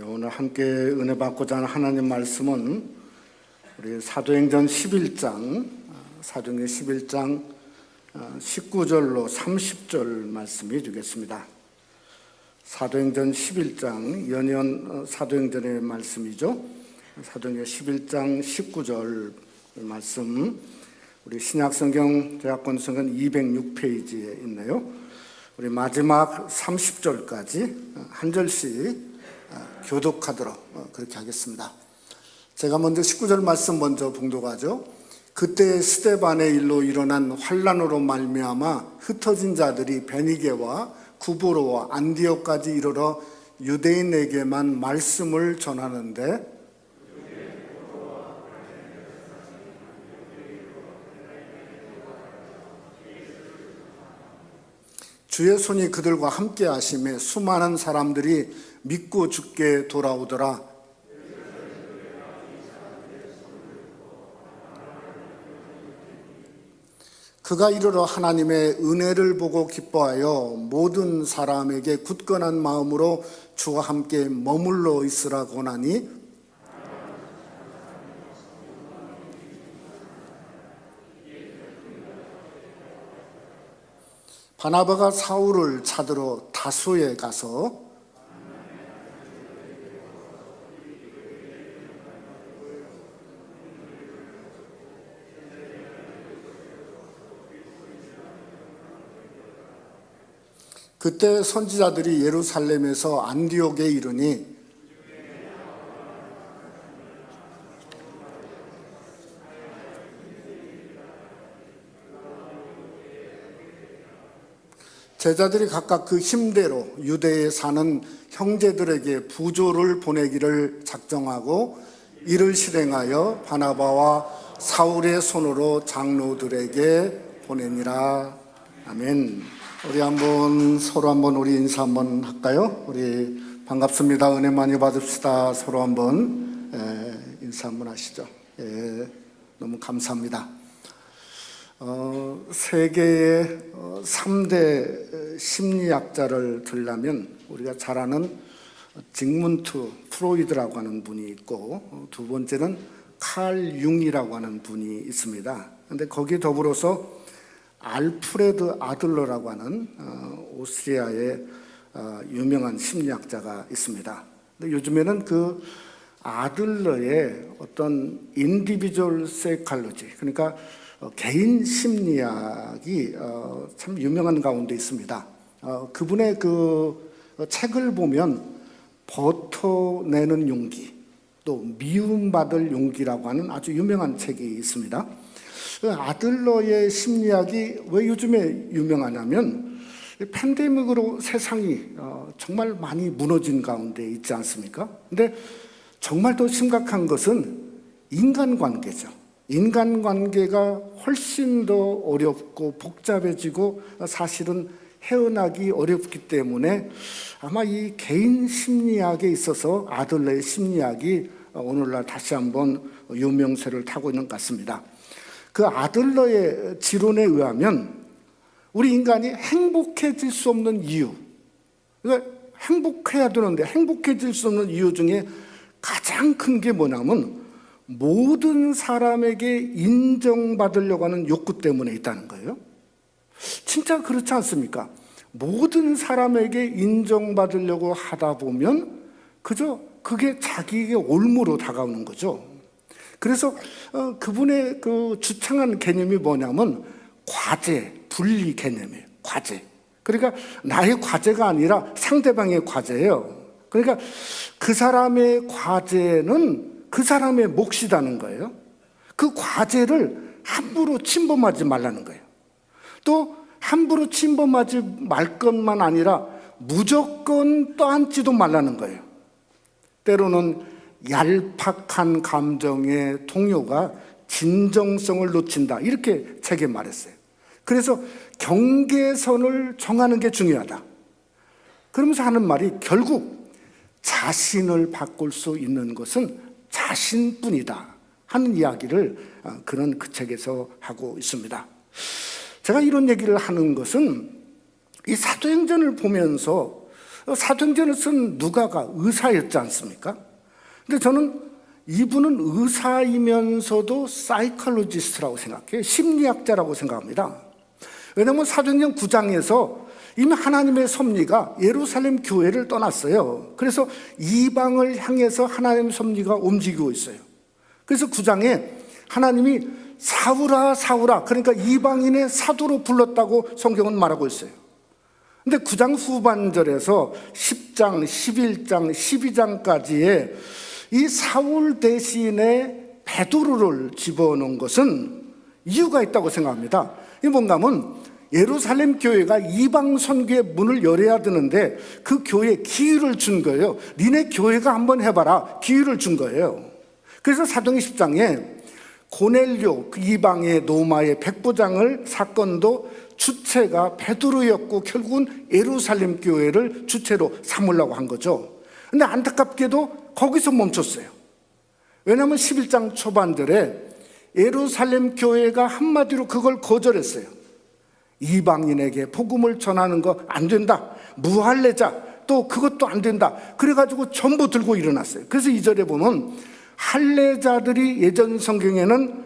오늘 함께 은혜 받고자 하는 하나님 말씀은 우리 사도행전 11장 19절로 30절 말씀이 되겠습니다. 사도행전 11장 연이은 사도행전의 말씀이죠. 사도행전 11장 19절 말씀, 우리 신약성경 대학원성경 206페이지에 있네요. 우리 마지막 30절까지 한 절씩 교독하도록 그렇게 하겠습니다. 제가 먼저 19절 말씀 먼저 봉독하죠. 그때 스데반의 일로 일어난 환난으로 말미암아 흩어진 자들이 베니게와 구브로와 안디옥까지 이르러 유대인에게만 말씀을 전하는데 주의 손이 그들과 함께 하심에 수많은 사람들이 믿고 주께 돌아오더라. 그가 이르러 하나님의 은혜를 보고 기뻐하여 모든 사람에게 굳건한 마음으로 주와 함께 머물러 있으라 권하니 바나바가 사울을 찾으러 다소에 가서 그때 선지자들이 예루살렘에서 안디옥에 이르니 제자들이 각각 그 힘대로 유대에 사는 형제들에게 부조를 보내기를 작정하고 이를 실행하여 바나바와 사울의 손으로 장로들에게 보내니라. 아멘. 우리 서로 한번 우리 인사 한번 할까요? 우리 반갑습니다. 은혜 많이 받읍시다. 서로 한번 인사 한번 하시죠. 너무 감사합니다. 세계의 3대 심리학자를 들려면 우리가 잘 아는 직문트 프로이드라고 하는 분이 있고, 두 번째는 칼 융이라고 하는 분이 있습니다. 그런데 거기에 더불어서 알프레드 아들러라고 하는 오스트리아의 유명한 심리학자가 있습니다. 근데 요즘에는 그 아들러의 어떤 인디비주얼 사이콜로지, 그러니까 개인 심리학이 참 유명한 가운데 있습니다. 그분의 그 책을 보면 버텨내는 용기, 또 미움받을 용기라고 하는 아주 유명한 책이 있습니다. 아들러의 심리학이 왜 요즘에 유명하냐면 팬데믹으로 세상이 정말 많이 무너진 가운데 있지 않습니까? 근데 정말 더 심각한 것은 인간관계죠. 인간관계가 훨씬 더 어렵고 복잡해지고 사실은 헤어나기 어렵기 때문에 아마 이 개인 심리학에 있어서 아들러의 심리학이 오늘날 다시 한번 유명세를 타고 있는 것 같습니다. 그 아들러의 지론에 의하면 우리 인간이 행복해질 수 없는 이유, 그러니까 행복해야 되는데 행복해질 수 없는 이유 중에 가장 큰 게 뭐냐면 모든 사람에게 인정받으려고 하는 욕구 때문에 있다는 거예요. 진짜 그렇지 않습니까? 모든 사람에게 인정받으려고 하다 보면 그저 그게 자기에게 올무로 다가오는 거죠. 그래서 그분의 그 주창한 개념이 뭐냐면 과제, 분리 개념이에요. 과제. 그러니까 나의 과제가 아니라 상대방의 과제예요. 그러니까 그 사람의 과제는 그 사람의 몫이라는 거예요. 그 과제를 함부로 침범하지 말라는 거예요. 또 함부로 침범하지 말 것만 아니라 무조건 떠안지도 말라는 거예요. 때로는 얄팍한 감정의 동요가 진정성을 놓친다, 이렇게 책에 말했어요. 그래서 경계선을 정하는 게 중요하다. 그러면서 하는 말이 결국 자신을 바꿀 수 있는 것은 자신뿐이다 하는 이야기를 그런 그 책에서 하고 있습니다. 제가 이런 얘기를 하는 것은 이 사도행전을 보면서 사도행전을 쓴 누가가 의사였지 않습니까? 근데 저는 이분은 의사이면서도 사이콜로지스트라고 생각해요. 심리학자라고 생각합니다. 왜냐하면 사도행전 9장에서 이미 하나님의 섭리가 예루살렘 교회를 떠났어요. 그래서 이방을 향해서 하나님의 섭리가 움직이고 있어요. 그래서 9장에 하나님이 사울아 사울아, 그러니까 이방인의 사도로 불렀다고 성경은 말하고 있어요. 근데 9장 후반절에서 10장, 11장, 12장까지의 이 사울 대신에 베드로를 집어넣은 것은 이유가 있다고 생각합니다. 이게 뭔가 하면 예루살렘 교회가 이방 선교의 문을 열어야 되는데 그 교회에 기회를 준 거예요. 니네 교회가 한번 해봐라, 기회를 준 거예요. 그래서 사도행전 10장에 고넬료, 그 이방의 노마의 백부장을 사건도 주체가 베드로였고 결국은 예루살렘 교회를 주체로 삼으려고 한 거죠. 근데 안타깝게도 거기서 멈췄어요. 왜냐하면 11장 초반절에 예루살렘 교회가 한마디로 그걸 거절했어요. 이방인에게 복음을 전하는 거 안 된다, 무할례자 또 그것도 안 된다. 그래가지고 전부 들고 일어났어요. 그래서 2절에 보면 할례자들이 예전 성경에는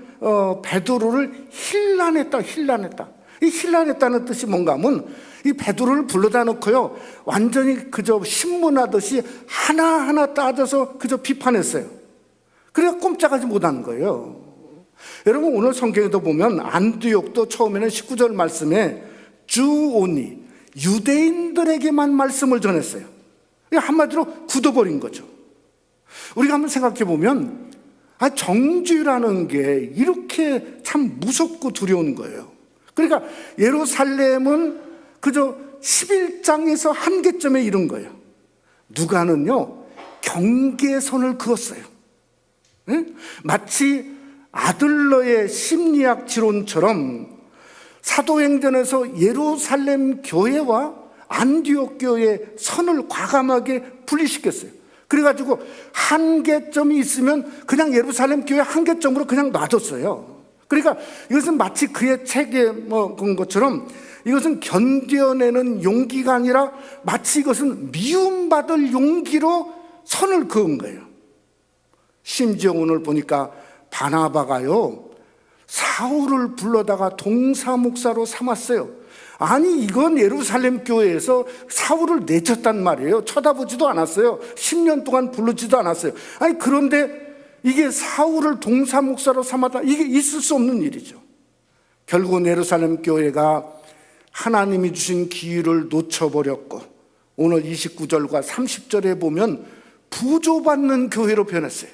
베드로를 힐난했다. 이 힐난했다는 뜻이 뭔가 하면 이 베드로를 불러다 놓고요, 완전히 그저 신문하듯이 하나하나 따져서 그저 비판했어요. 그래서 꼼짝하지 못한 거예요. 여러분, 오늘 성경에도 보면 안디옥도 처음에는 19절 말씀에 주오니 유대인들에게만 말씀을 전했어요. 한마디로 굳어버린 거죠. 우리가 한번 생각해 보면 정죄라는 게 이렇게 참 무섭고 두려운 거예요. 그러니까 예루살렘은 그저 11장에서 한계점에 이른 거예요. 누가는요 경계선을 그었어요. 응? 마치 아들러의 심리학 지론처럼 사도행전에서 예루살렘 교회와 안디옥 교회의 선을 과감하게 분리시켰어요. 그래가지고 한계점이 있으면 그냥 예루살렘 교회 한계점으로 그냥 놔뒀어요. 그러니까 이것은 마치 그의 책에 그런 것처럼 이것은 견뎌내는 용기가 아니라 마치 이것은 미움받을 용기로 선을 그은 거예요. 심지어 오늘 보니까 바나바가요 사울을 불러다가 동사 목사로 삼았어요. 아니, 이건 예루살렘 교회에서 사울을 내쳤단 말이에요. 쳐다보지도 않았어요. 10년 동안 부르지도 않았어요. 아니, 그런데 이게 사울을 동사 목사로 삼았다, 이게 있을 수 없는 일이죠. 결국은 예루살렘 교회가 하나님이 주신 기회를 놓쳐버렸고 오늘 29절과 30절에 보면 부조받는 교회로 변했어요.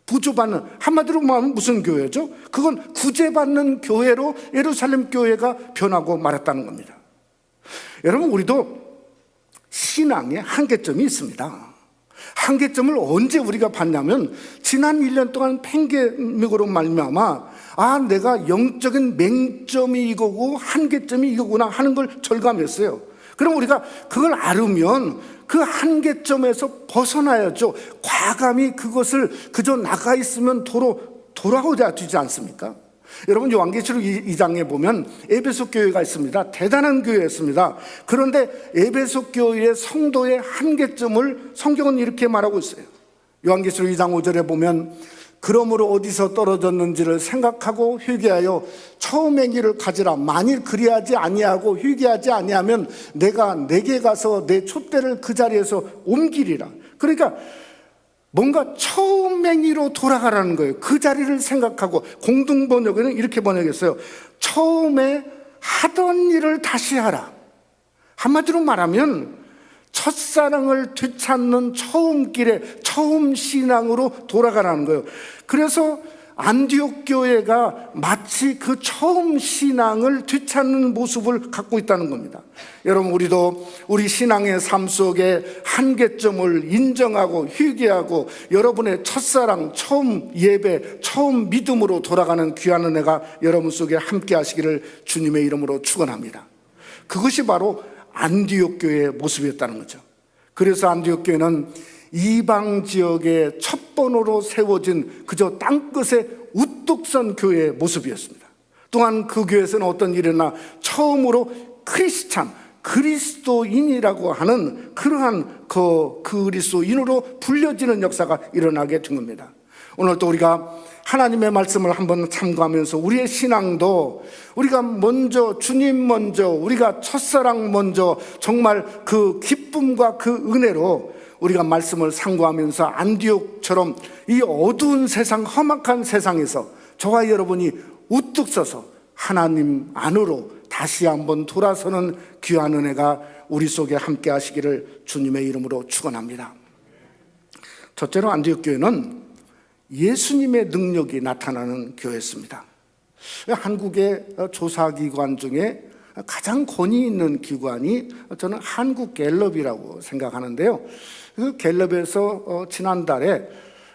부조받는, 한마디로 말하면 무슨 교회죠? 그건 구제받는 교회로 예루살렘 교회가 변하고 말았다는 겁니다. 여러분, 우리도 신앙에 한계점이 있습니다. 한계점을 언제 우리가 봤냐면 지난 1년 동안 팬데믹으로 말미암아 내가 영적인 맹점이 이거고 한계점이 이거구나 하는 걸 절감했어요. 그럼 우리가 그걸 알으면 그 한계점에서 벗어나야죠. 과감히 그것을 그저 나가 있으면 돌아오자 되지 않습니까? 여러분, 요한계시록 2장에 보면 에베소 교회가 있습니다. 대단한 교회였습니다. 그런데 에베소 교회의 성도의 한계점을 성경은 이렇게 말하고 있어요. 요한계시록 2장 5절에 보면 그러므로 어디서 떨어졌는지를 생각하고 회개하여 처음의 길을 가지라. 만일 그리하지 아니하고 회개하지 아니하면 내가 내게 가서 내 촛대를 그 자리에서 옮기리라. 그러니까 뭔가 처음 행위로 돌아가라는 거예요. 그 자리를 생각하고, 공동 번역에는 이렇게 번역했어요. 처음에 하던 일을 다시 하라. 한마디로 말하면 첫사랑을 되찾는 처음 길에 처음 신앙으로 돌아가라는 거예요. 그래서 안디옥 교회가 마치 그 처음 신앙을 되찾는 모습을 갖고 있다는 겁니다. 여러분, 우리도 우리 신앙의 삶 속에 한계점을 인정하고 회개하고 여러분의 첫사랑, 처음 예배, 처음 믿음으로 돌아가는 귀한 은혜가 여러분 속에 함께 하시기를 주님의 이름으로 축원합니다. 그것이 바로 안디옥 교회의 모습이었다는 거죠. 그래서 안디옥 교회는 이방 지역의 첫 번호로 세워진 그저 땅끝의 우뚝 선 교회의 모습이었습니다. 또한 그 교회에서는 어떤 일이나 처음으로 크리스찬, 그리스도인이라고 하는 그러한 그리스도인으로 불려지는 역사가 일어나게 된 겁니다. 오늘도 우리가 하나님의 말씀을 한번 참고하면서 우리의 신앙도 우리가 먼저 주님 먼저, 우리가 첫사랑 먼저, 정말 그 기쁨과 그 은혜로 우리가 말씀을 상고하면서 안디옥처럼 이 어두운 세상, 험악한 세상에서 저와 여러분이 우뚝 서서 하나님 안으로 다시 한번 돌아서는 귀한 은혜가 우리 속에 함께 하시기를 주님의 이름으로 축원합니다. 첫째로 안디옥 교회는 예수님의 능력이 나타나는 교회였습니다. 한국의 조사기관 중에 가장 권위 있는 기관이 저는 한국갤럽이라고 생각하는데요. 그 갤럽에서 지난달에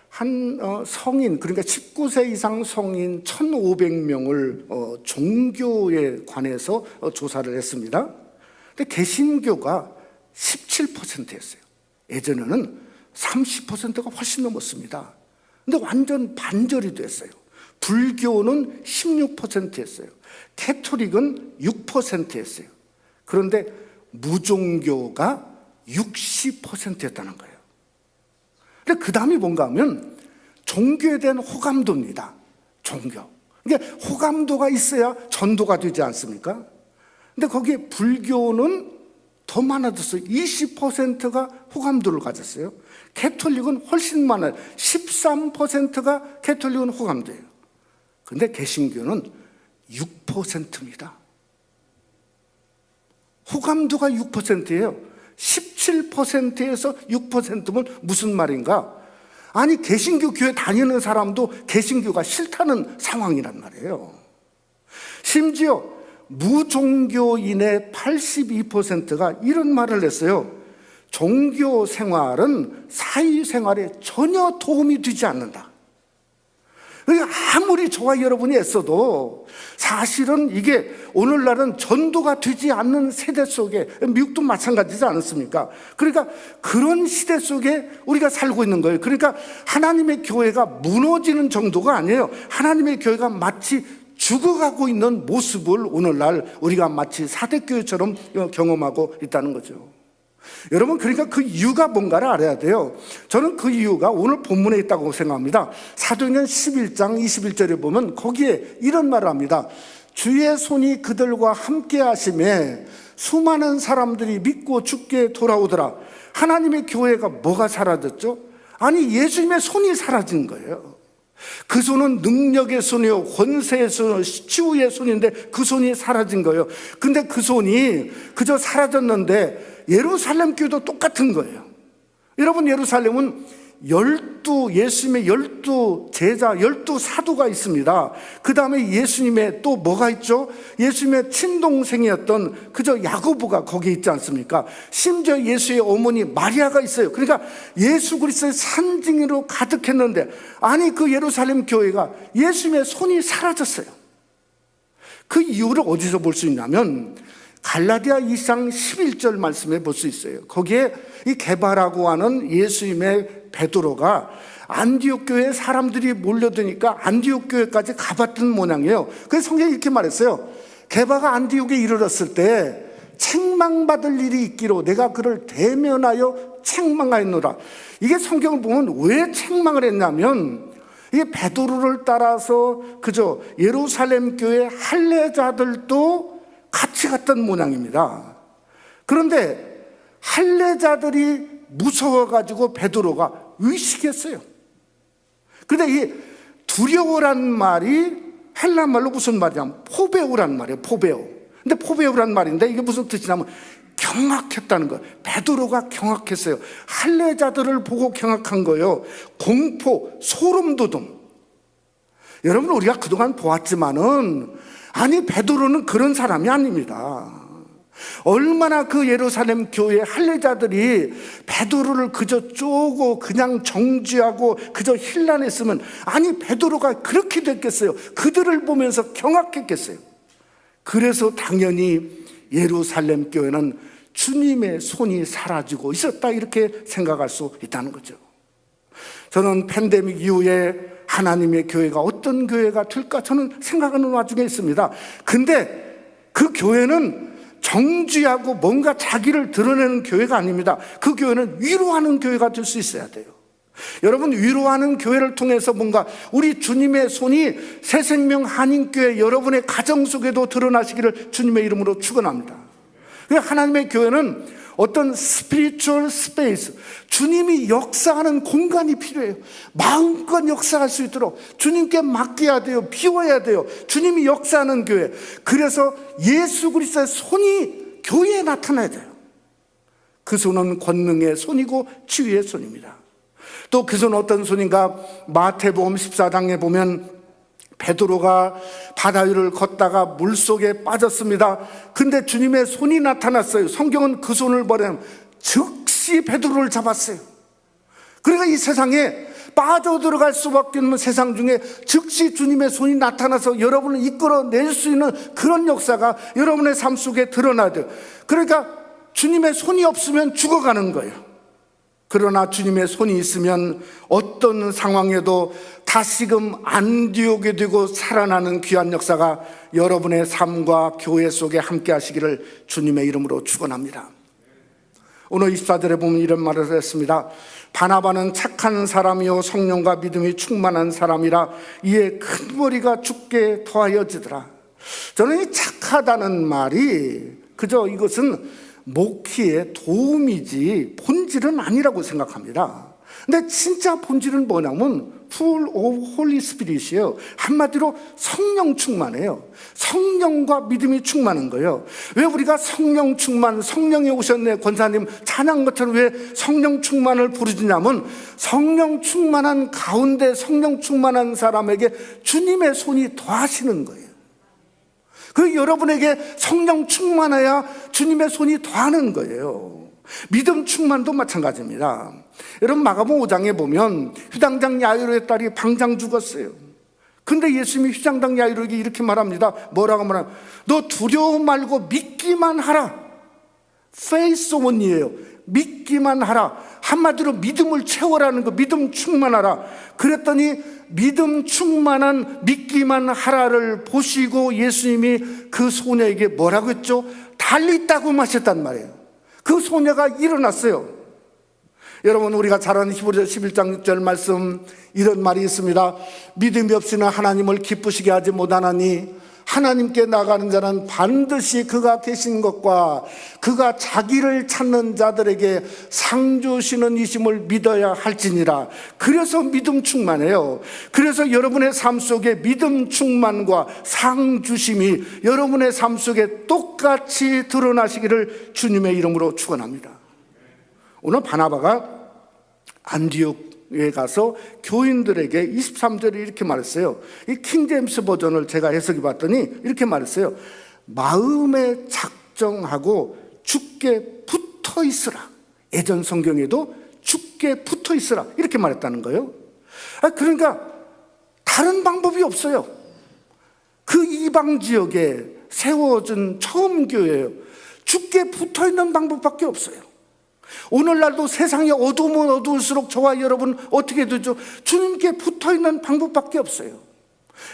한 성인, 그러니까 19세 이상 성인 1,500명을 종교에 관해서 조사를 했습니다. 근데 개신교가 17%였어요. 예전에는 30%가 훨씬 넘었습니다. 근데 완전 반절이 됐어요. 불교는 16%였어요. 캐톨릭은 6%였어요. 그런데 무종교가 60%였다는 거예요. 근데 그 다음이 뭔가 하면 종교에 대한 호감도입니다. 종교. 그러니까 호감도가 있어야 전도가 되지 않습니까? 근데 거기에 불교는 더 많아졌어요. 20%가 호감도를 가졌어요. 캐톨릭은 훨씬 많아요. 13%가 캐톨릭은 호감도예요. 그런데 개신교는 6%입니다. 호감도가 6%예요. 17%에서 6%면 무슨 말인가? 아니, 개신교 교회 다니는 사람도 개신교가 싫다는 상황이란 말이에요. 심지어 무종교인의 82%가 이런 말을 했어요. 종교 생활은 사회생활에 전혀 도움이 되지 않는다. 그러니까 아무리 저와 여러분이 애써도 사실은 이게 오늘날은 전도가 되지 않는 세대 속에, 미국도 마찬가지지 않습니까? 그러니까 그런 시대 속에 우리가 살고 있는 거예요. 그러니까 하나님의 교회가 무너지는 정도가 아니에요. 하나님의 교회가 마치 죽어가고 있는 모습을 오늘날 우리가 마치 사대교회처럼 경험하고 있다는 거죠. 여러분, 그러니까 그 이유가 뭔가를 알아야 돼요. 저는 그 이유가 오늘 본문에 있다고 생각합니다. 사도행전 11장 21절에 보면 거기에 이런 말을 합니다. 주의 손이 그들과 함께 하심에 수많은 사람들이 믿고 주께 돌아오더라. 하나님의 교회가 뭐가 사라졌죠? 아니, 예수님의 손이 사라진 거예요. 그 손은 능력의 손이요, 권세의 손, 치유의 손인데 그 손이 사라진 거예요. 근데 그 손이 그저 사라졌는데 예루살렘 교회도 똑같은 거예요. 여러분, 예루살렘은 예수님의 12 제자, 12 사도가 있습니다. 그 다음에 예수님의 또 뭐가 있죠? 예수님의 친동생이었던 그저 야고보가 거기 있지 않습니까? 심지어 예수의 어머니 마리아가 있어요. 그러니까 예수 그리스도의 산증인으로 가득했는데, 아니, 그 예루살렘 교회가 예수님의 손이 사라졌어요. 그 이유를 어디서 볼 수 있냐면 갈라디아 2장 11절 말씀에 볼 수 있어요. 거기에 이 게바라고 하는 예수님의 베드로가 안디옥 교회에 사람들이 몰려드니까 안디옥 교회까지 가봤던 모양이에요. 그래서 성경이 이렇게 말했어요. 게바가 안디옥에 이르렀을 때 책망받을 일이 있기로 내가 그를 대면하여 책망하였노라. 이게 성경을 보면 왜 책망을 했냐면 이게 베드로를 따라서 그저 예루살렘 교회 할례자들도 같이 갔던 모양입니다. 그런데 할례자들이 무서워가지고 베드로가 의식했어요. 그런데 이 두려워란 말이 헬라말로 무슨 말이냐면 포베오란 말이에요. 포베오. 근데 포베오란 말인데 이게 무슨 뜻이냐면 경악했다는 거예요. 베드로가 경악했어요. 할례자들을 보고 경악한 거예요. 공포, 소름 돋음. 여러분, 우리가 그동안 보았지만은 아니, 베드로는 그런 사람이 아닙니다. 얼마나 그 예루살렘 교회 할례자들이 베드로를 그저 쪼고 그냥 정죄하고 그저 힐난했으면, 아니, 베드로가 그렇게 됐겠어요? 그들을 보면서 경악했겠어요? 그래서 당연히 예루살렘 교회는 주님의 손이 사라지고 있었다, 이렇게 생각할 수 있다는 거죠. 저는 팬데믹 이후에 하나님의 교회가 어떤 교회가 될까 저는 생각하는 와중에 있습니다. 근데 그 교회는 정죄하고 뭔가 자기를 드러내는 교회가 아닙니다. 그 교회는 위로하는 교회가 될 수 있어야 돼요. 여러분, 위로하는 교회를 통해서 뭔가 우리 주님의 손이 새생명 한인교회 여러분의 가정 속에도 드러나시기를 주님의 이름으로 축원합니다. 하나님의 교회는 어떤 스피리추얼 스페이스, 주님이 역사하는 공간이 필요해요. 마음껏 역사할 수 있도록 주님께 맡겨야 돼요. 비워야 돼요. 주님이 역사하는 교회. 그래서 예수 그리스도의 손이 교회에 나타나야 돼요. 그 손은 권능의 손이고 치유의 손입니다. 또 그 손은 어떤 손인가? 마태복음 14장에 보면 베드로가 바다 위를 걷다가 물속에 빠졌습니다. 근데 주님의 손이 나타났어요. 성경은 그 손을 보내면 즉시 베드로를 잡았어요. 그러니까 이 세상에 빠져들어갈 수밖에 없는 세상 중에 즉시 주님의 손이 나타나서 여러분을 이끌어낼 수 있는 그런 역사가 여러분의 삶 속에 드러나야 돼요. 그러니까 주님의 손이 없으면 죽어가는 거예요. 그러나 주님의 손이 있으면 어떤 상황에도 다시금 안디옥이 되고 살아나는 귀한 역사가 여러분의 삶과 교회 속에 함께 하시기를 주님의 이름으로 축원합니다. 오늘 24절에 보면 이런 말을 했습니다. 바나바는 착한 사람이요 성령과 믿음이 충만한 사람이라 이에 큰 머리가 죽게 더하여지더라. 저는 이 착하다는 말이 그저 이것은 목회의 도움이지 본질은 아니라고 생각합니다. 근데 진짜 본질은 뭐냐면 full of Holy Spirit이에요. 한마디로 성령 충만해요. 성령과 믿음이 충만한 거예요. 왜 우리가 성령 충만, 성령이 오셨네 권사님 찬양 것처럼 왜 성령 충만을 부르짖냐면 성령 충만한 가운데 성령 충만한 사람에게 주님의 손이 더하시는 거예요. 그 여러분에게 성령 충만해야 주님의 손이 더하는 거예요. 믿음 충만도 마찬가지입니다. 여러분 마가복음 5장에 보면 휘장당 야이로의 딸이 방장 죽었어요. 근데 예수님이 휘장당 야이로에게 이렇게 말합니다. 뭐라고 말하냐? 너 두려워 말고 믿기만 하라. Faith only예요. 믿기만 하라. 한마디로 믿음을 채워라는 거, 믿음 충만하라. 그랬더니 믿음 충만한 믿기만 하라를 보시고 예수님이 그 소녀에게 뭐라고 했죠? 달리다고 하셨단 말이에요. 그 소녀가 일어났어요. 여러분 우리가 잘 아는 히브리서 11장 6절 말씀 이런 말이 있습니다. 믿음이 없이는 하나님을 기쁘시게 하지 못하나니 하나님께 나가는 자는 반드시 그가 계신 것과 그가 자기를 찾는 자들에게 상 주시는 이심을 믿어야 할지니라. 그래서 믿음 충만해요. 그래서 여러분의 삶 속에 믿음 충만과 상 주심이 여러분의 삶 속에 똑같이 드러나시기를 주님의 이름으로 축원합니다. 오늘 바나바가 안디옥에 가서 교인들에게 23절에 이렇게 말했어요. 이 킹제임스 버전을 제가 해석해 봤더니 이렇게 말했어요. 마음에 작정하고 주께 붙어 있으라. 예전 성경에도 주께 붙어 있으라 이렇게 말했다는 거예요. 그러니까 다른 방법이 없어요. 그 이방 지역에 세워진 처음 교회예요. 주께 붙어 있는 방법밖에 없어요. 오늘날도 세상이 어두우면 어두울수록 저와 여러분 어떻게 되죠? 주님께 붙어있는 방법밖에 없어요.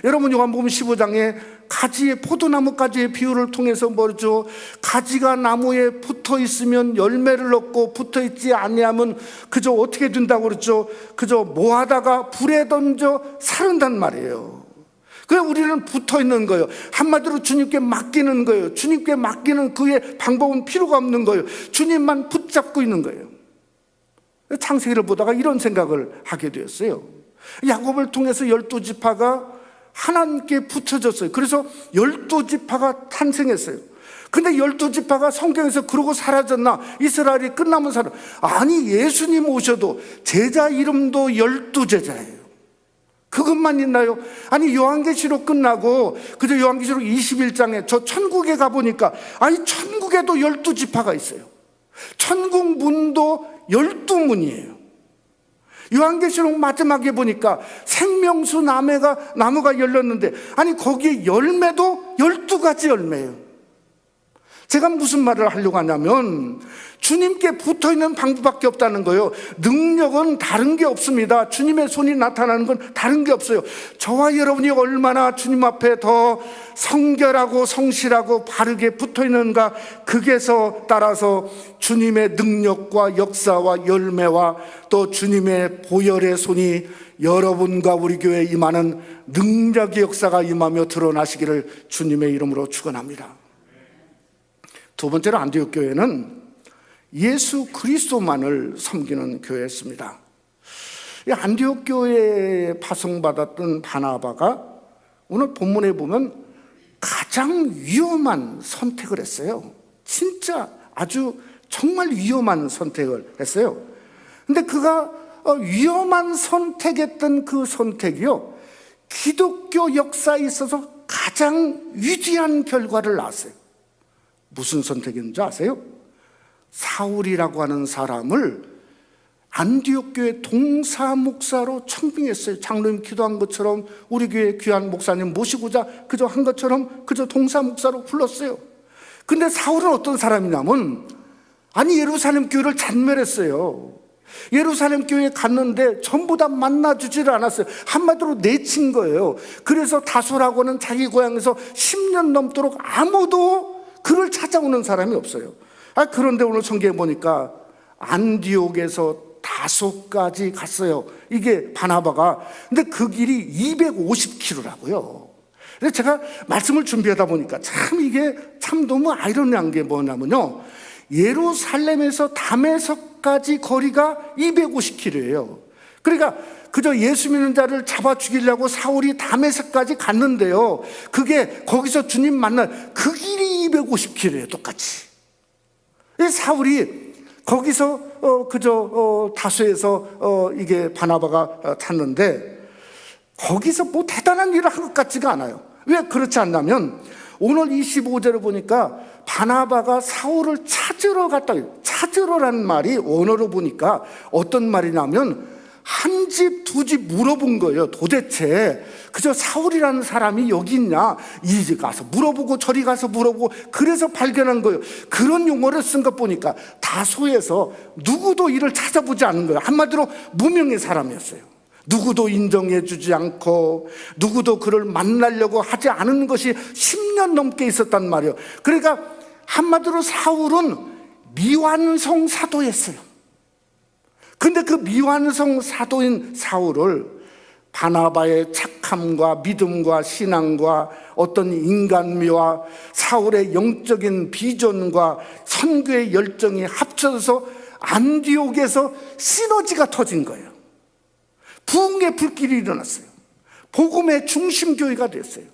여러분 요한복음 15장에 가지의 포도나무 가지의 비유를 통해서 뭐죠? 가지가 나무에 붙어있으면 열매를 얻고 붙어있지 아니하면 그저 어떻게 된다고 그랬죠? 그저 뭐하다가 불에 던져 사른단 말이에요. 그래서 우리는 붙어있는 거예요. 한마디로 주님께 맡기는 거예요. 주님께 맡기는 그의 방법은 필요가 없는 거예요. 주님만 붙잡고 있는 거예요. 창세기를 보다가 이런 생각을 하게 되었어요. 야곱을 통해서 12지파가 하나님께 붙여졌어요. 그래서 12지파가 탄생했어요. 근데 12지파가 성경에서 그러고 사라졌나? 이스라엘이 끝나면 아니 예수님 오셔도 제자 이름도 12제자예요. 그것만 있나요? 아니 요한계시록 끝나고 그저 요한계시록 21장에 저 천국에 가보니까 아니 천국에도 12지파가 있어요. 천국 문도 12문이에요. 요한계시록 마지막에 보니까 생명수 나무가 열렸는데 아니 거기에 열매도 12가지 열매예요. 제가 무슨 말을 하려고 하냐면 주님께 붙어있는 방법밖에 없다는 거예요. 능력은 다른 게 없습니다. 주님의 손이 나타나는 건 다른 게 없어요. 저와 여러분이 얼마나 주님 앞에 더 성결하고 성실하고 바르게 붙어있는가, 그게서 따라서 주님의 능력과 역사와 열매와 또 주님의 보혈의 손이 여러분과 우리 교회에 임하는 능력의 역사가 임하며 드러나시기를 주님의 이름으로 축원합니다. 두 번째로 안디옥 교회는 예수 그리스도만을 섬기는 교회였습니다. 안디옥 교회에 파송받았던 바나바가 오늘 본문에 보면 가장 위험한 선택을 했어요. 진짜 아주 정말 위험한 선택을 했어요. 근데 그가 위험한 선택했던 그 선택이요, 기독교 역사에 있어서 가장 위대한 결과를 낳았어요. 무슨 선택인지 아세요? 사울이라고 하는 사람을 안디옥 교회 동사 목사로 청빙했어요. 장로님 기도한 것처럼 우리 교회 귀한 목사님 모시고자 그저 한 것처럼 그저 동사 목사로 불렀어요. 근데 사울은 어떤 사람이냐면, 아니 예루살렘 교회를 잔멸했어요. 예루살렘 교회에 갔는데 전부 다 만나주지를 않았어요. 한마디로 내친 거예요. 그래서 다소라고는 자기 고향에서 10년 넘도록 아무도 그를 찾아오는 사람이 없어요. 그런데 오늘 성경에 보니까 안디옥에서 다소까지 갔어요. 이게 바나바가. 근데 그 길이 250km라고요. 근데 제가 말씀을 준비하다 보니까 참 이게 참 너무 아이러니한 게 뭐냐면요, 예루살렘에서 다메섹까지 거리가 250km예요. 그러니까 그저 예수 믿는 자를 잡아 죽이려고 사울이 다메섹까지 갔는데요, 그게 거기서 주님 만날 그 길이 250km예요. 똑같이. 사울이 거기서 다소에서 이게 바나바가 탔는데 거기서 뭐 대단한 일을 한 것 같지가 않아요. 왜 그렇지 않냐면 오늘 25절을 보니까 바나바가 사울을 찾으러 갔다. 찾으러라는 말이 원어로 보니까 어떤 말이냐면 한 집, 두 집 물어본 거예요. 도대체 그저 사울이라는 사람이 여기 있냐, 이 집 가서 물어보고 저리 가서 물어보고, 그래서 발견한 거예요. 그런 용어를 쓴 것 보니까 다소에서 누구도 이를 찾아보지 않은 거예요. 한마디로 무명의 사람이었어요. 누구도 인정해 주지 않고 누구도 그를 만나려고 하지 않은 것이 10년 넘게 있었단 말이에요. 그러니까 한마디로 사울은 미완성 사도였어요. 근데 그 미완성 사도인 사울을 바나바의 착함과 믿음과 신앙과 어떤 인간미와 사울의 영적인 비전과 선교의 열정이 합쳐져서 안디옥에서 시너지가 터진 거예요. 부흥의 불길이 일어났어요. 복음의 중심교회가 됐어요.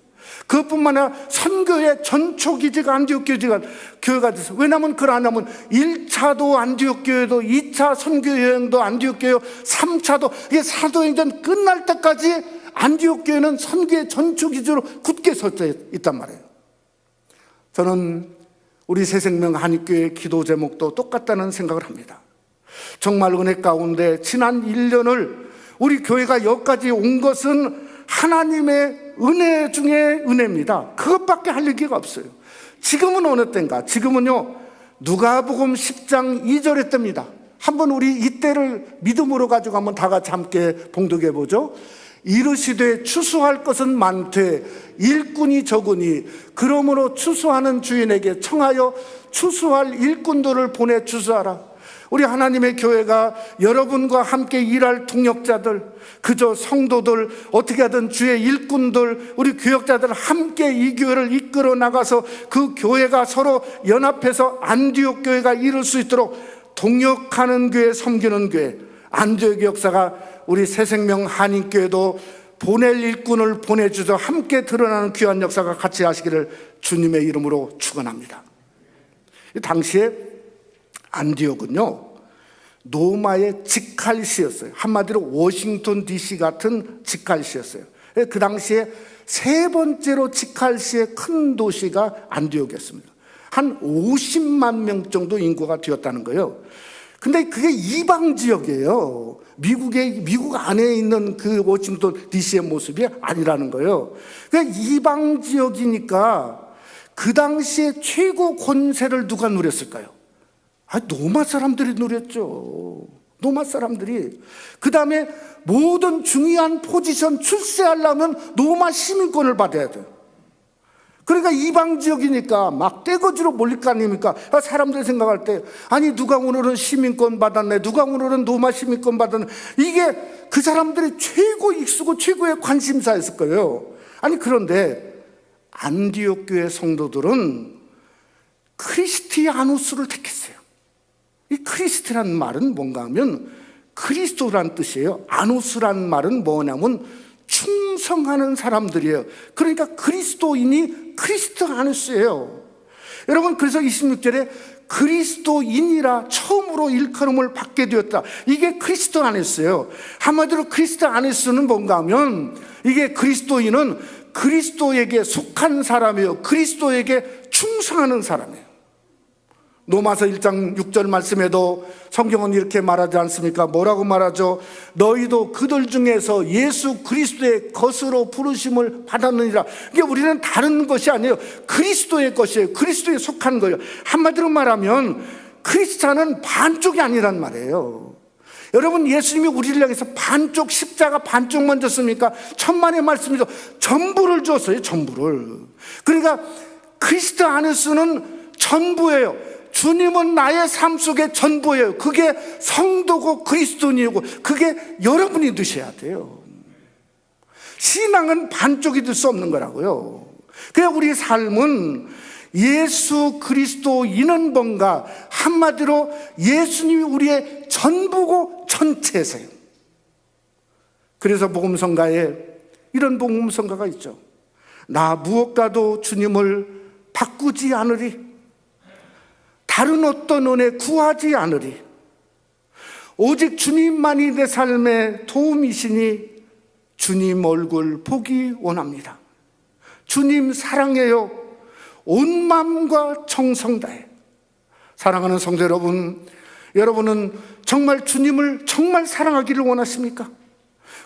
그것뿐만 아니라 선교의 전초기지가 안디옥 교회가 됐어요. 왜냐하면 그러냐면 1차도 안디옥 교회도 2차 선교여행도 안디옥 교회, 3차도 이게 사도행전 끝날 때까지 안디옥 교회는 선교의 전초기지로 굳게 서 있단 말이에요. 저는 우리 새생명 한익교회 기도 제목도 똑같다는 생각을 합니다. 정말 은혜 가운데 지난 1년을 우리 교회가 여기까지 온 것은 하나님의 은혜 중에 은혜입니다. 그것밖에 할 얘기가 없어요. 지금은 어느 때인가? 지금은요, 누가복음 10장 2절에 뜹니다. 한번 우리 이때를 믿음으로 가지고 한번 다 같이 함께 봉독해 보죠. 이르시되 추수할 것은 많되 일꾼이 적으니 그러므로 추수하는 주인에게 청하여 추수할 일꾼들을 보내 추수하라. 우리 하나님의 교회가 여러분과 함께 일할 동역자들, 그저 성도들, 어떻게 하든 주의 일꾼들, 우리 교역자들 함께 이 교회를 이끌어 나가서 그 교회가 서로 연합해서 안디옥 교회가 이룰 수 있도록 동역하는 교회, 섬기는 교회, 안디옥 역사가 우리 새생명 한인교회도 보낼 일꾼을 보내주셔서 함께 드러나는 귀한 역사가 같이 하시기를 주님의 이름으로 축원합니다. 당시에 안디옥은요, 로마의 직할시였어요. 한마디로 워싱턴 DC 같은 직할시였어요. 그 당시에 세 번째로 직할시의 큰 도시가 안디옥이었습니다. 한 50만 명 정도 인구가 되었다는 거예요. 근데 그게 이방 지역이에요. 미국 안에 있는 그 워싱턴 DC의 모습이 아니라는 거예요. 그러니까 이방 지역이니까 그 당시에 최고 권세를 누가 누렸을까요? 로마 사람들이 누렸죠. 로마 사람들이. 그 다음에 모든 중요한 포지션 출세하려면 로마 시민권을 받아야 돼요. 그러니까 이방 지역이니까 막 떼거지로 몰릴 거 아닙니까? 사람들이 생각할 때, 아니 누가 오늘은 시민권 받았네, 누가 오늘은 로마 시민권 받았네. 이게 그 사람들이 최고 익숙하고 최고의 관심사였을 거예요. 아니 그런데 안디옥 교회 성도들은 크리스티아누스를 택했어요. 이 크리스티라는 말은 뭔가 하면 그리스도란 뜻이에요. 아누스란 말은 뭐냐면 충성하는 사람들이에요. 그러니까 그리스도인이 크리스티아누스예요. 여러분, 그래서 26절에 그리스도인이라 처음으로 일컬음을 받게 되었다. 이게 크리스티아누스예요. 한마디로 크리스티아누스는 뭔가 하면 이게 그리스도인은 그리스도에게 속한 사람이에요. 그리스도에게 충성하는 사람이에요. 로마서 1장 6절 말씀에도 성경은 이렇게 말하지 않습니까? 뭐라고 말하죠? 너희도 그들 중에서 예수 그리스도의 것으로 부르심을 받았느니라. 이게 우리는 다른 것이 아니에요. 그리스도의 것이에요. 그리스도에 속한 거예요. 한마디로 말하면 크리스찬은 반쪽이 아니란 말이에요. 여러분, 예수님이 우리를 향해서 반쪽, 십자가 반쪽만 줬습니까? 천만의 말씀이죠. 전부를 줬어요. 전부를. 그러니까 그리스도 안에서는 전부예요. 주님은 나의 삶 속의 전부예요. 그게 성도고 그리스도인이고 그게 여러분이 되셔야 돼요. 신앙은 반쪽이 될 수 없는 거라고요. 그냥 우리 삶은 예수 그리스도인은 뭔가 한마디로 예수님이 우리의 전부고 전체세요. 그래서 복음성가에 이런 복음성가가 있죠. 나 무엇과도 주님을 바꾸지 않으리. 다른 어떤 은혜 구하지 않으리. 오직 주님만이 내 삶의 도움이시니 주님 얼굴 보기 원합니다. 주님 사랑해요. 온 마음과 정성 다해. 사랑하는 성도 여러분, 여러분은 정말 주님을 정말 사랑하기를 원하십니까?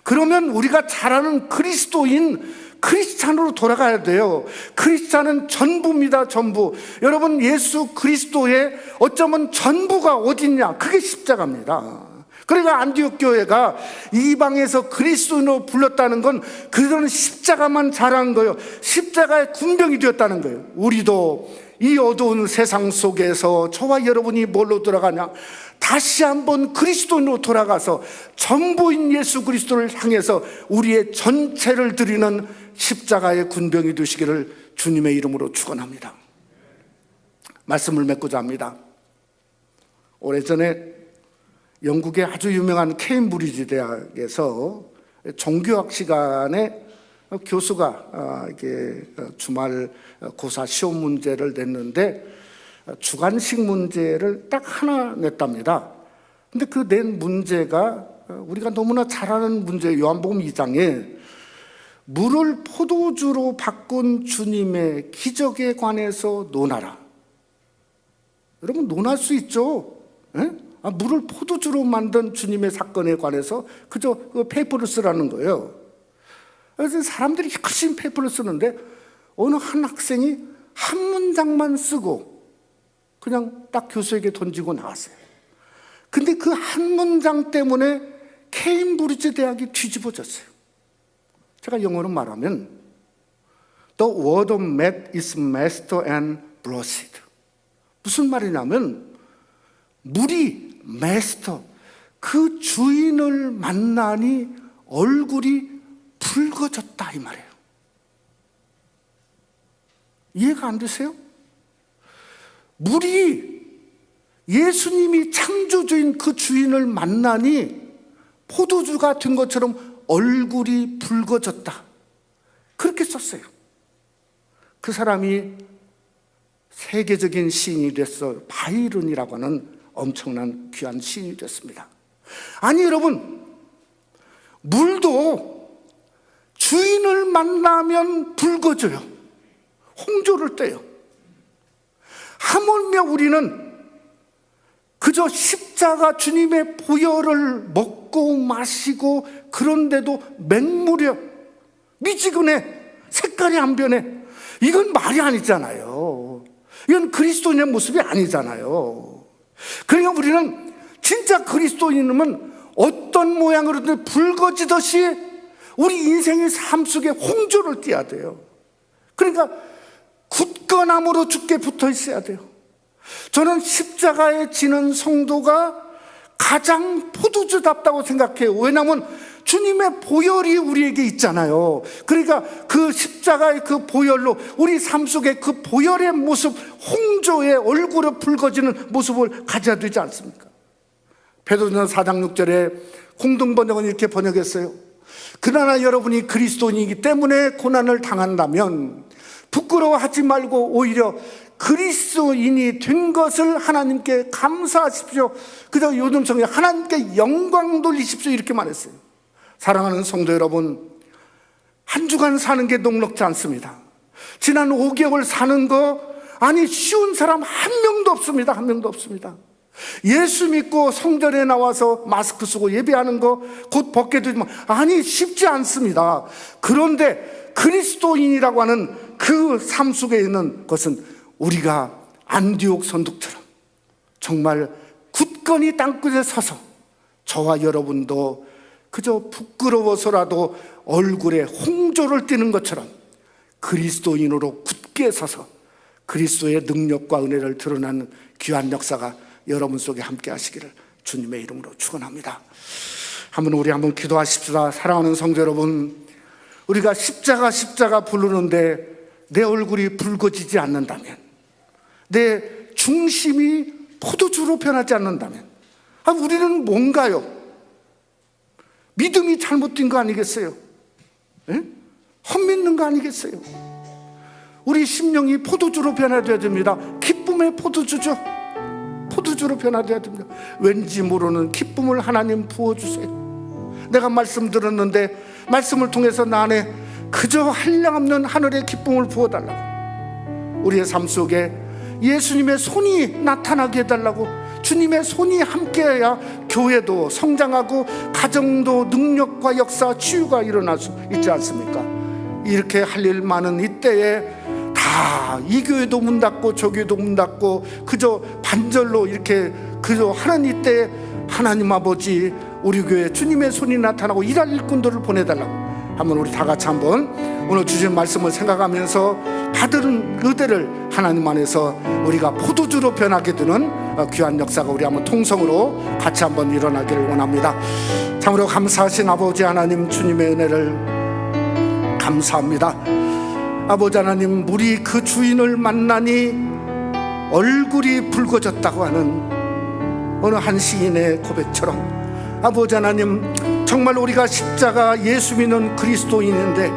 그러면 우리가 잘 아는 그리스도인 크리스찬으로 돌아가야 돼요. 크리스찬은 전부입니다. 전부. 여러분, 예수 그리스도의 어쩌면 전부가 어딨냐? 그게 십자가입니다. 그러니까 안디옥 교회가 이방에서 그리스도인으로 불렀다는 건 그들은 십자가만 잘한 거예요. 십자가의 군병이 되었다는 거예요. 우리도 이 어두운 세상 속에서 저와 여러분이 뭘로 돌아가냐? 다시 한번 그리스도인으로 돌아가서 전부인 예수 그리스도를 향해서 우리의 전체를 드리는 십자가의 군병이 되시기를 주님의 이름으로 축원합니다. 말씀을 맺고자 합니다. 오래전에 영국의 아주 유명한 케임브리지 대학에서 종교학 시간에 교수가 주말 고사 시험 문제를 냈는데 주관식 문제를 딱 하나 냈답니다. 근데 그 낸 문제가 우리가 너무나 잘 아는 문제예요. 요한복음 2장에 물을 포도주로 바꾼 주님의 기적에 관해서 논하라. 여러분, 논할 수 있죠? 물을 포도주로 만든 주님의 사건에 관해서 그저 페이퍼를 쓰라는 거예요. 그래서 사람들이 열심히 페이퍼를 쓰는데 어느 한 학생이 한 문장만 쓰고 그냥 딱 교수에게 던지고 나왔어요. 근데 그 한 문장 때문에 케임브리지 대학이 뒤집어졌어요. 제가 영어로 말하면 The word of man is master and blessed. 무슨 말이냐면 물이 마스터, 그 주인을 만나니 얼굴이 붉어졌다 이 말이에요. 이해가 안 되세요? 물이 예수님이 창조주인 그 주인을 만나니 포도주가 된 것처럼 얼굴이 붉어졌다. 그렇게 썼어요. 그 사람이 세계적인 시인이 됐어. 바이런이라고 하는 엄청난 귀한 시인이 됐습니다. 아니 여러분, 물도 주인을 만나면 붉어져요. 홍조를 떼요. 하물며 우리는 그저 십자가 주님의 보혈을 먹고 마시고 그런데도 맹물이요, 미지근해, 색깔이 안 변해. 이건 말이 아니잖아요. 이건 그리스도인의 모습이 아니잖아요. 그러니까 우리는 진짜 그리스도인이면 어떤 모양으로든 붉어지듯이 우리 인생의 삶 속에 홍조를 띠어야 돼요. 그러니까 굳건함으로 주께 붙어 있어야 돼요. 저는 십자가에 지는 성도가 가장 포도주답다고 생각해요. 왜냐하면 주님의 보혈이 우리에게 있잖아요. 그러니까 그 십자가의 그 보혈로 우리 삶 속에 그 보혈의 모습, 홍조의 얼굴에 붉어지는 모습을 가져야 되지 않습니까? 베드로전서 4장 6절에 공동번역은 이렇게 번역했어요. 그러나 여러분이 그리스도인이기 때문에 고난을 당한다면 부끄러워하지 말고 오히려 그리스도인이 된 것을 하나님께 감사하십시오. 그저 요즘 성경에 하나님께 영광 돌리십시오 이렇게 말했어요. 사랑하는 성도 여러분, 한 주간 사는 게 녹록지 않습니다. 지난 5개월 사는 거 아니 쉬운 사람 한 명도 없습니다. 한 명도 없습니다. 예수 믿고 성전에 나와서 마스크 쓰고 예배하는 거 곧 벗게 되지만 아니 쉽지 않습니다. 그런데 그리스도인이라고 하는 그 삶 속에 있는 것은 우리가 안디옥 선독처럼 정말 굳건히 땅끝에 서서 저와 여러분도 그저 부끄러워서라도 얼굴에 홍조를 띠는 것처럼 그리스도인으로 굳게 서서 그리스도의 능력과 은혜를 드러나는 귀한 역사가 여러분 속에 함께 하시기를 주님의 이름으로 축원합니다. 우리 한번 기도하십시다. 사랑하는 성도 여러분, 우리가 십자가 부르는데 내 얼굴이 붉어지지 않는다면, 내 중심이 포도주로 변하지 않는다면 우리는 뭔가요? 믿음이 잘못된 거 아니겠어요? 예? 헛믿는 거 아니겠어요? 우리 심령이 포도주로 변화되어야 됩니다. 기쁨의 포도주죠. 포도주로 변화되어야 됩니다. 왠지 모르는 기쁨을 하나님 부어주세요. 내가 말씀 들었는데 말씀을 통해서 나 안에 그저 한량없는 하늘의 기쁨을 부어달라고, 우리의 삶 속에 예수님의 손이 나타나게 해달라고, 주님의 손이 함께해야 교회도 성장하고 가정도 능력과 역사, 치유가 일어날 수 있지 않습니까? 이렇게 할 일 많은 이때에 다 이 교회도 문 닫고 저 교회도 문 닫고 그저 반절로 이렇게 그저 하는 이때에 하나님 아버지, 우리 교회에 주님의 손이 나타나고 일할 일꾼들을 보내달라고 한번 우리 다 같이 한번 오늘 주신 말씀을 생각하면서 받은 의대를 하나님 안에서 우리가 포도주로 변하게 되는 귀한 역사가 우리 한번 통성으로 같이 한번 일어나기를 원합니다. 참으로 감사하신 아버지 하나님, 주님의 은혜를 감사합니다. 아버지 하나님, 물이 그 주인을 만나니 얼굴이 붉어졌다고 하는 어느 한 시인의 고백처럼 아버지 하나님, 정말 우리가 십자가 예수 믿는 그리스도인인데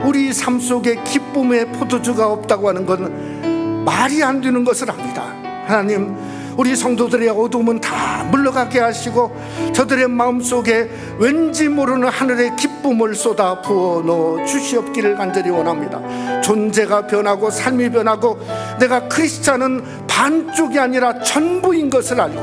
우리 삶 속에 기쁨의 포도주가 없다고 하는 건 말이 안 되는 것을 압니다. 하나님, 우리 성도들의 어두움은 다 물러가게 하시고 저들의 마음속에 왠지 모르는 하늘의 기쁨을 쏟아 부어 넣어 주시옵기를 간절히 원합니다. 존재가 변하고 삶이 변하고 내가 크리스찬은 반쪽이 아니라 전부인 것을 알고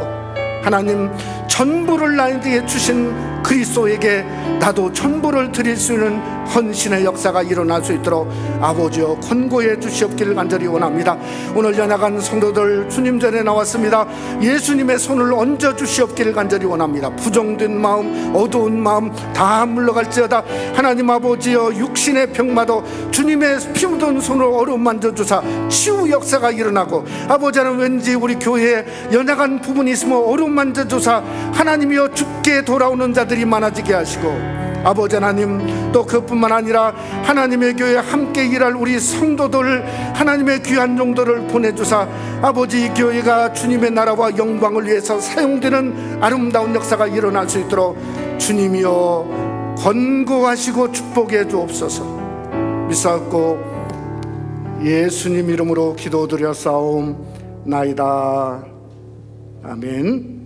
하나님, 전부를 나에게 주신 그리스도에게 나도 전부를 드릴 수 있는 헌신의 역사가 일어날 수 있도록 아버지여 권고해 주시옵기를 간절히 원합니다. 오늘 연약한 성도들 주님 전에 나왔습니다. 예수님의 손을 얹어 주시옵기를 간절히 원합니다. 부정된 마음, 어두운 마음 다 물러갈지어다. 하나님 아버지여, 육신의 병마도 주님의 피 묻은 손으로 어루만져 주사 치유 역사가 일어나고, 아버지는 왠지 우리 교회에 연약한 부분이 있으면 어루만져 주사 하나님이여 죽게 돌아오는 자들이 많아지게 하시고, 아버지 하나님, 또 그뿐만 아니라 하나님의 교회에 함께 일할 우리 성도들 하나님의 귀한 종들을 보내주사 아버지, 이 교회가 주님의 나라와 영광을 위해서 사용되는 아름다운 역사가 일어날 수 있도록 주님이여 권고하시고 축복해 주옵소서. 믿사옵고 예수님 이름으로 기도드려 싸움나이다. 아멘.